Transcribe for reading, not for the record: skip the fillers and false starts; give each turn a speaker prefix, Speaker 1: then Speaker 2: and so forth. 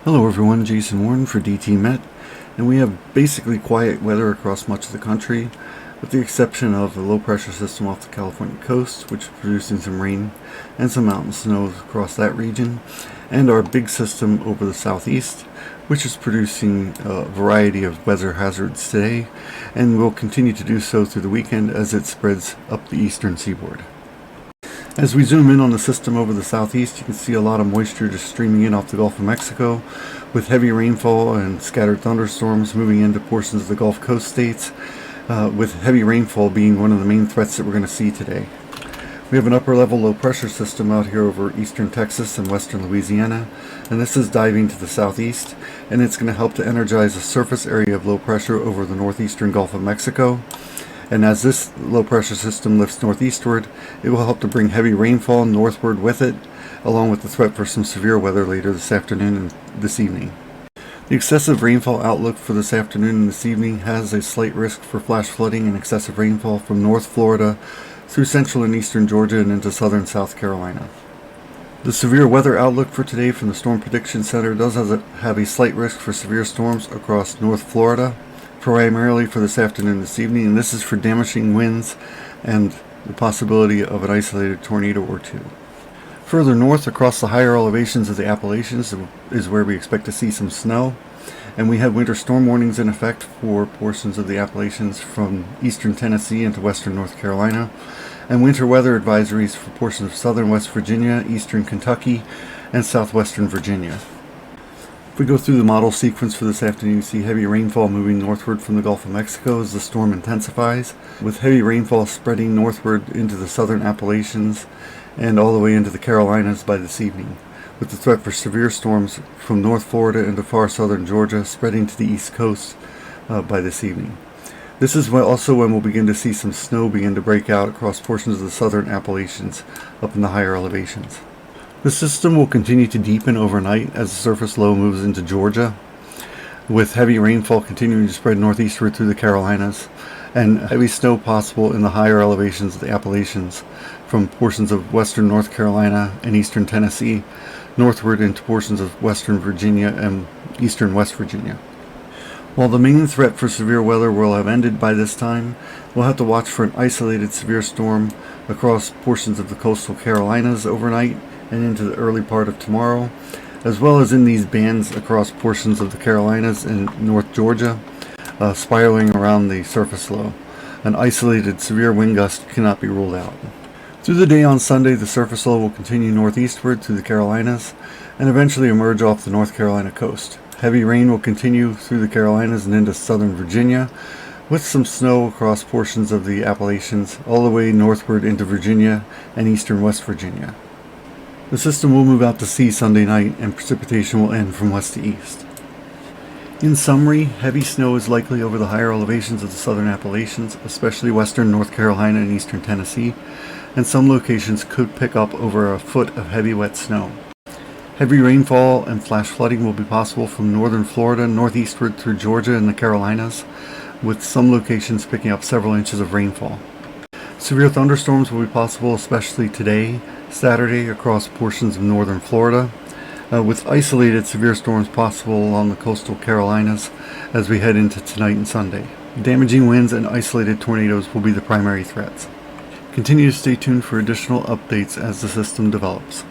Speaker 1: Hello everyone, Jason Warren for DT Met, and we have basically quiet weather across much of the country, with the exception of a low pressure system off the California coast, which is producing some rain and some mountain snow across that region, and our big system over the southeast, which is producing a variety of weather hazards today, and will continue to do so through the weekend as it spreads up the eastern seaboard. As we zoom in on the system over the southeast, you can see a lot of moisture just streaming in off the Gulf of Mexico, with heavy rainfall and scattered thunderstorms moving into portions of the Gulf Coast states, with heavy rainfall being one of the main threats that we're going to see today. We have an upper level low pressure system out here over eastern Texas and western Louisiana, and this is diving to the southeast, and it's going to help to energize a surface area of low pressure over the northeastern Gulf of Mexico. And as this low pressure system lifts northeastward, it will help to bring heavy rainfall northward with it, along with the threat for some severe weather later this afternoon and this evening. The excessive rainfall outlook for this afternoon and this evening has a slight risk for flash flooding and excessive rainfall from North Florida through central and eastern Georgia and into southern South Carolina. The severe weather outlook for today from the Storm Prediction Center does have a slight risk for severe storms across North Florida, primarily for this afternoon and this evening, and this is for damaging winds and the possibility of an isolated tornado or two. Further north across the higher elevations of the Appalachians is where we expect to see some snow, and we have winter storm warnings in effect for portions of the Appalachians from eastern Tennessee into western North Carolina, and winter weather advisories for portions of southern West Virginia, eastern Kentucky, and southwestern Virginia. If we go through the model sequence for this afternoon, you see heavy rainfall moving northward from the Gulf of Mexico as the storm intensifies, with heavy rainfall spreading northward into the southern Appalachians and all the way into the Carolinas by this evening, with the threat for severe storms from North Florida into far southern Georgia spreading to the east coast by this evening. This is also when we'll begin to see some snow begin to break out across portions of the southern Appalachians up in the higher elevations. The system will continue to deepen overnight as the surface low moves into Georgia, with heavy rainfall continuing to spread northeastward through the Carolinas, and heavy snow possible in the higher elevations of the Appalachians from portions of western North Carolina and eastern Tennessee, northward into portions of western Virginia and eastern West Virginia. While the main threat for severe weather will have ended by this time, we'll have to watch for an isolated severe storm across portions of the coastal Carolinas overnight and into the early part of tomorrow, as well as in these bands across portions of the Carolinas and North Georgia, spiraling around the surface low. An isolated severe wind gust cannot be ruled out. Through the day on Sunday, the surface low will continue northeastward through the Carolinas and eventually emerge off the North Carolina coast. Heavy rain will continue through the Carolinas and into southern Virginia, with some snow across portions of the Appalachians all the way northward into Virginia and eastern West Virginia. The system will move out to sea Sunday night, and precipitation will end from west to east. In summary, heavy snow is likely over the higher elevations of the southern Appalachians, especially western North Carolina and eastern Tennessee, and some locations could pick up over a foot of heavy wet snow. Heavy rainfall and flash flooding will be possible from northern Florida northeastward through Georgia and the Carolinas, with some locations picking up several inches of rainfall. Severe thunderstorms will be possible, especially today, Saturday, across portions of northern Florida, with isolated severe storms possible along the coastal Carolinas as we head into tonight and Sunday. Damaging winds and isolated tornadoes will be the primary threats. Continue to stay tuned for additional updates as the system develops.